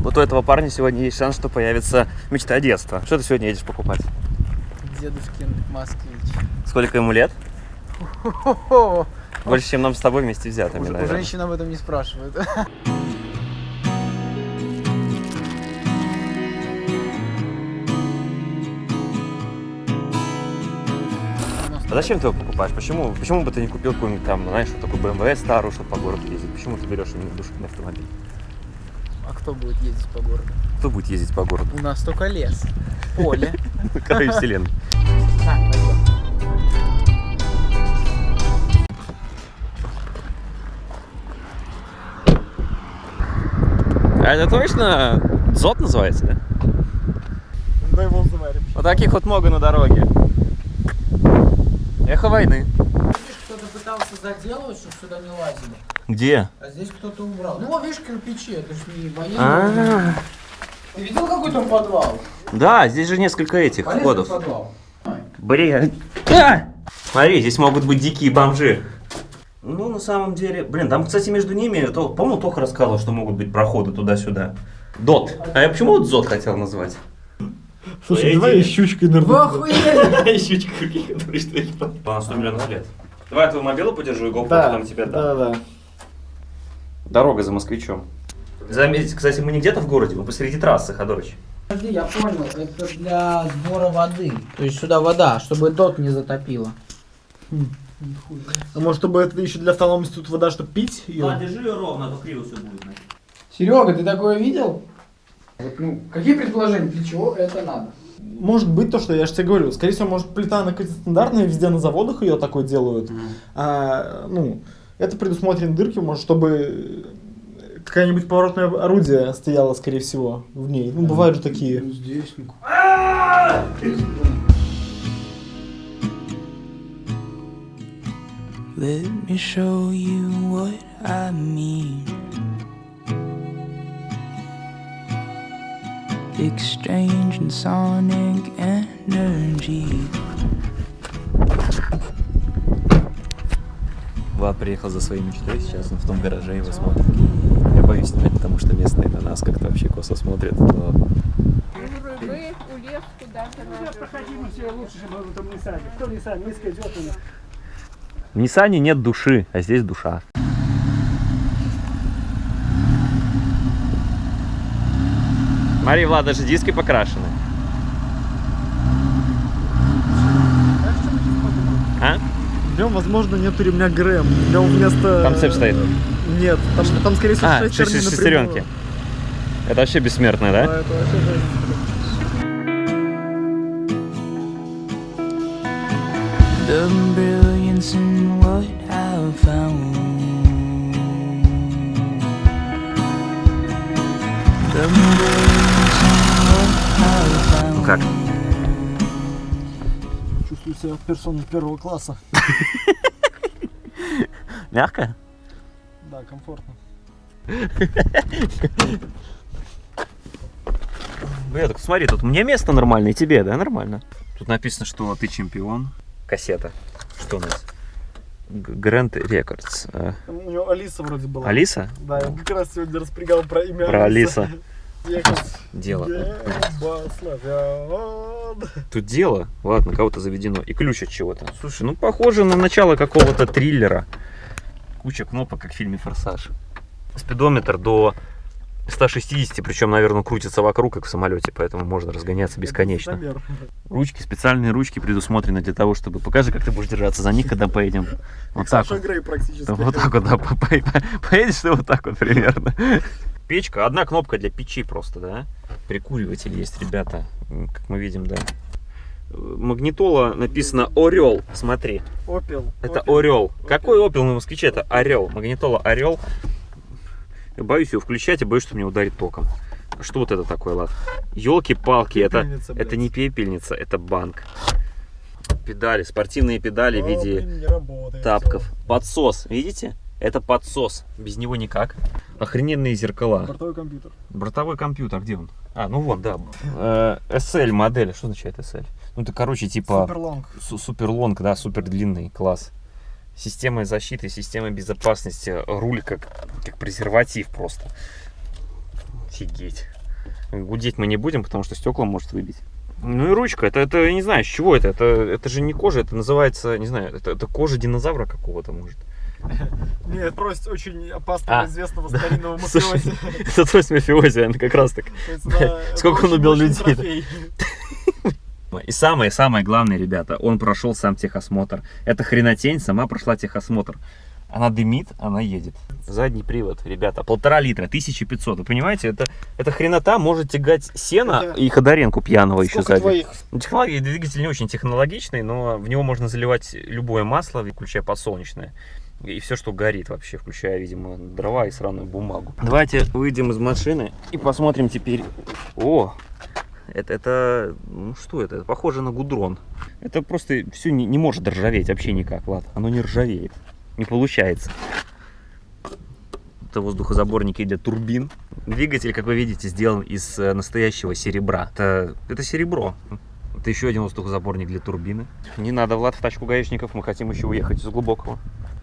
Вот у этого парня сегодня есть шанс, что появится мечта детства. Что ты сегодня едешь покупать? Дедушкин москвич. Сколько ему лет? Больше, чем нам с тобой вместе взятыми, наверное. У женщин об этом не спрашивают. А зачем ты его покупаешь? Почему бы ты не купил какую-нибудь там, знаешь, вот такую BMW старую, чтобы по городу ездить? Почему ты берешь именно душный автомобиль? А кто будет ездить по городу? Кто будет ездить по городу? У нас только лес, поле. Край вселенной. А это точно ЗОТ называется, да? Дай вон заварим. Вот таких вот много на дороге. Эхо войны. Видишь, кто-то пытался заделывать, чтобы сюда не лазили. Где? А здесь кто-то убрал. Ну, видишь, кирпичи, это ж не военные. Ты видел, какой там подвал? Да, здесь же несколько этих Полезный входов. подвал. Блин. Смотри, здесь могут быть дикие бомжи. Ну, на самом деле... Блин, там, кстати, между ними... По-моему, Тоха рассказывал, что могут быть проходы туда-сюда. ДОТ. А я почему вот ЗОТ хотел назвать? Слушай, давай щучкой нырнуть. Щучка какие, которые что их на 100 миллионов лет. Давай я твою мобилу подержу и GoPro потом тебя дам. Да. Дорога за москвичом. Заметьте, кстати, мы не где-то в городе, мы посреди трассы, Ходорыч. Подожди, я понял, это для сбора воды. То есть сюда вода, чтобы дот не затопило. А может, чтобы это еще для автономности тут вода, чтобы пить ее? держи ее ровно, а то криво все будет. Серега, ты такое видел? Вот, ну, какие предположения, для чего это надо? Может быть то, что я же тебе говорю. Скорее всего, может, плита она какая-то стандартная, везде на заводах ее такой делают. Это предусмотрены дырки, может, чтобы какое-нибудь поворотное орудие стояло, скорее всего, в ней. Ну, бывают же такие. Здесь Let me show you what I mean. Exchanging sonic energy. Влад приехал за своей мечтой, сейчас он в том гараже его смотрит. Я боюсь снимать, потому что местные на нас как-то вообще косо смотрят. Но... Вы улез куда-то. Проходим все лучше, чем в этом Ниссане. Кто Ниссан, низко идет у нас. В Ниссане нет души, а здесь душа. Смотри, Влад, даже диски покрашены. А? В нем, возможно, нет ремня ГРМ. В нем вместо... Там цепь стоит. Нет, там скорее всего, шестеренки. Это вообще бессмертное, да? Да, это вообще жесть. The brilliance in what I found. The brilliance in what I found. Ну как? Чувствую себя персоной первого класса. Мягко? Да, комфортно. Бля, так смотри, тут мне место нормально, и тебе, да, нормально. Тут написано, что ты чемпион. Кассета. Что у нас? Grand Records. У него Алиса вроде была. Алиса? Да, я как раз сегодня распрягал про имя Про Алиса. Дело. Тут дело, ладно, кого-то заведено. И ключ от чего-то. Слушай, ну похоже на начало какого-то триллера. Куча кнопок, как в фильме «Форсаж». Спидометр до 160, причем, наверное, крутится вокруг, как в самолете, поэтому можно разгоняться бесконечно. Ручки, специальные ручки предусмотрены для того, чтобы... Покажи, как ты будешь держаться за них, когда поедем. Вот так вот. Вот так вот, да, поедешь ты вот так вот примерно. Печка, одна кнопка для печи просто, да. Прикуриватель есть, ребята, как мы видим, да. Магнитола написано Орел, смотри. Опел. Это Орел. Какой Опел на москвиче? Это Орел. Магнитола Орел. Я боюсь его включать и боюсь, что меня ударит током. Что вот это такое, Лад? Елки-палки, это не пепельница, это банк. Педали, спортивные педали в виде тапков. Подсос, видите? Это подсос. Без него никак. Охрененные зеркала. Бортовой компьютер. Бортовой компьютер, где он? А, ну вон, да. SL модель. Что означает SL? Ну это, короче, типа... Суперлонг. Суперлонг, да, супер длинный, класс. Система защиты, система безопасности. Руль как презерватив просто. Офигеть. Гудеть мы не будем, потому что стекла может выбить. Ну и ручка, это я не знаю, с чего это. Это же не кожа, это называется, не знаю, это кожа динозавра какого-то, может. Нет, трость очень опасного, известного старинного Слушай, мафиози. это трость мафиози, она как раз так. Сколько он убил людей. И самое главное, ребята, он прошел сам техосмотр. Эта хренотень сама прошла техосмотр. Она дымит, она едет. Задний привод, ребята, 1,5 литра, 1500. Вы понимаете, эта хренота может тягать сено и Ходоренку пьяного еще Сколько сзади. твоих? Технология, двигатель не очень технологичный, но в него можно заливать любое масло, включая подсолнечное. И все, что горит вообще, включая, видимо, дрова и сраную бумагу. Давайте выйдем из машины и посмотрим теперь. О, это ну что это? Это похоже на гудрон. Это просто все не может ржаветь вообще никак, Влад. Оно не ржавеет. Не получается. Это воздухозаборники для турбин. Двигатель, как вы видите, сделан из настоящего серебра. Это серебро. Это еще один воздухозаборник для турбины. Не надо, Влад, в тачку гаишников. Мы хотим еще уехать из глубокого.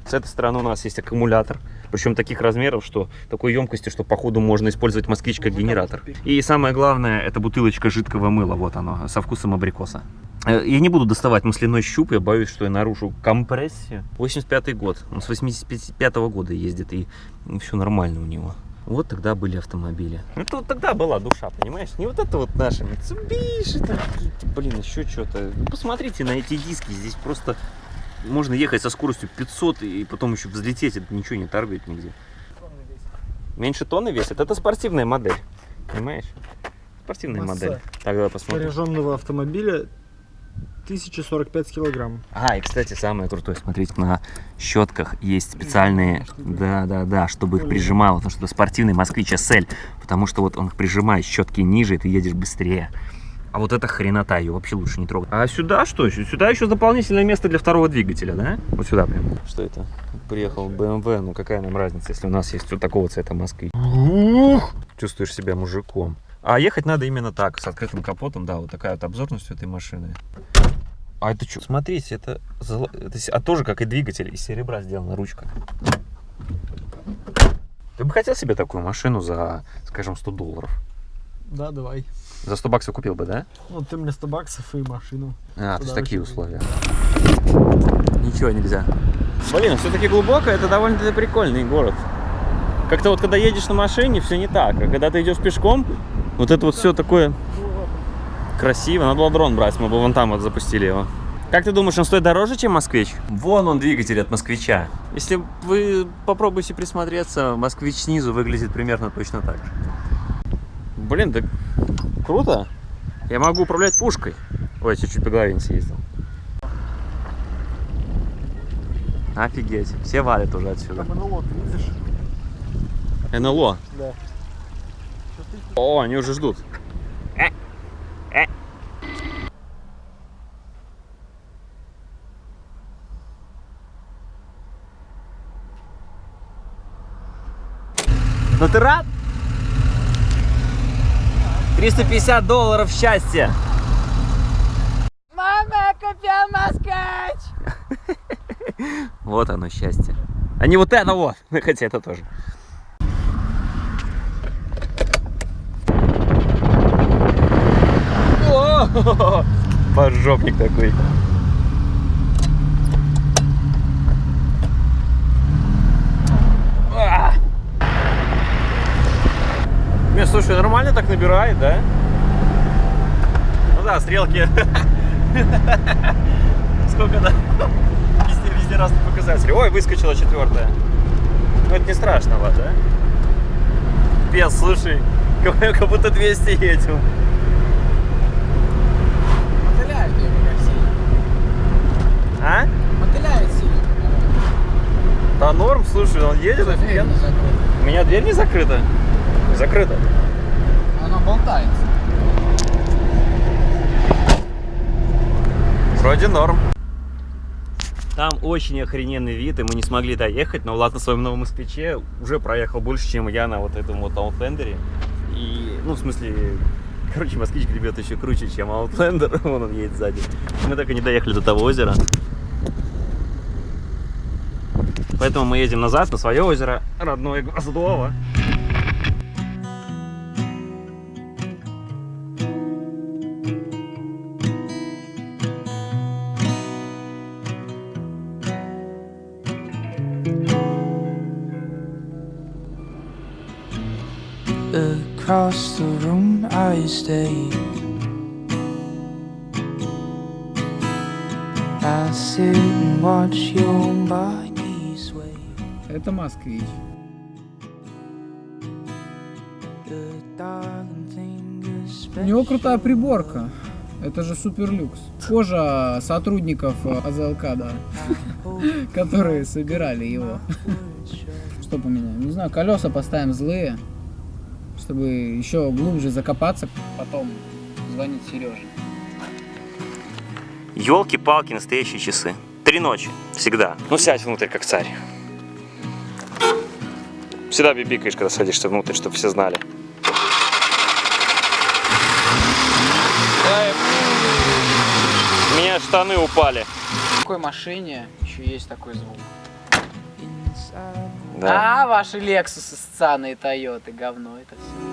С этой стороны у нас есть аккумулятор. Причем таких размеров, что такой емкости, что походу можно использовать москвич как генератор. И самое главное, это бутылочка жидкого мыла. Вот оно, со вкусом абрикоса. Я не буду доставать масляной щуп, я боюсь, что я нарушу компрессию. 85-й год. Он с 85-го года ездит, и все нормально у него. Вот тогда были автомобили. Это вот тогда была душа, понимаешь? Не вот это вот наши Mitsubishi, блин, еще что-то. Посмотрите на эти диски, здесь просто можно ехать со скоростью 500 и потом еще взлететь, это ничего не торгает нигде. Меньше тонны весит? Это спортивная модель, понимаешь? Спортивная модель. Так, давай посмотрим. Снаряженного автомобиля 1045 килограмм. И, кстати, самое крутое, смотрите, на щетках есть специальные, да, чтобы их прижимало, потому что это спортивный Москвич SL, потому что вот он их прижимает щетки ниже, и ты едешь быстрее. А вот эта хренота, ее вообще лучше не трогать. А сюда что еще? Сюда еще дополнительное место для второго двигателя, да? Вот сюда прям. Что это? Приехал BMW, ну какая нам разница, если у нас есть вот такого цвета Москвич. Чувствуешь себя мужиком. А ехать надо именно так, с открытым капотом, да, вот такая вот обзорность у этой машины. А это что? Смотрите, это тоже как и двигатель, из серебра сделана ручка. Ты бы хотел себе такую машину за, скажем, $100? Да, давай. За 100 баксов купил бы, да? Ну, ты мне 100 баксов и машину. То есть такие условия. Ничего нельзя. Блин, все-таки глубоко, это довольно-таки прикольный город. Как-то вот когда едешь на машине, все не так. А когда ты идешь пешком, вот это вот все такое красиво. Надо было дрон брать, мы бы вон там вот запустили его. Как ты думаешь, он стоит дороже, чем Москвич? Вон он, двигатель от Москвича. Если вы попробуете присмотреться, Москвич снизу выглядит примерно точно так же. Блин, так круто. Я могу управлять пушкой. Ой, чуть-чуть по голове не съездил. Офигеть. Все валят уже отсюда. Там НЛО, ты видишь? НЛО? Да. О, они уже ждут. Ну ты рад? $350 счастья. Мама, купил москвич! Вот оно счастье. А не вот это вот. Хотя это тоже. О, пожопник такой. Не, слушай, нормально так набирает, да? Ну да, стрелки. Сколько да? Везде разные показатели. Ой, выскочила 4-я. Ну это не страшно, ладно, да? Пес, слушай, как будто 200 едем. Мотыляет ее как сильно. А? Мотыляет сильно. Да норм, слушай, он едет офигенно. У меня дверь не закрыта. Закрыта. Она болтается. Вроде норм. Там очень охрененный вид, и мы не смогли доехать, но Влад на своем новом москвиче уже проехал больше, чем я на вот этом вот Outlander. И, ну, в смысле, короче, москвич гребет еще круче, чем Outlander. Вон он едет сзади. Мы так и не доехали до того озера. Поэтому мы едем назад на свое озеро, родное Гвоздово. Across the room I stay. I sit and watch your body sway. Это москвич. The darling thing is У него крутая приборка. Это же супер люкс. Кожа сотрудников АЗЛК, да, которые собирали его. Что поменяем? Не знаю, колеса поставим злые, чтобы еще глубже закопаться. Потом звонить Сереже. Ёлки-палки, настоящие часы. 3 ночи. Всегда. Ну сядь внутрь, как царь. Всегда бибикаешь, когда садишься внутрь, чтобы все знали. У меня штаны упали. В такой машине еще есть такой звук. inside. Да. А, ваши Лексусы, Сцаны и Тойоты, говно это все.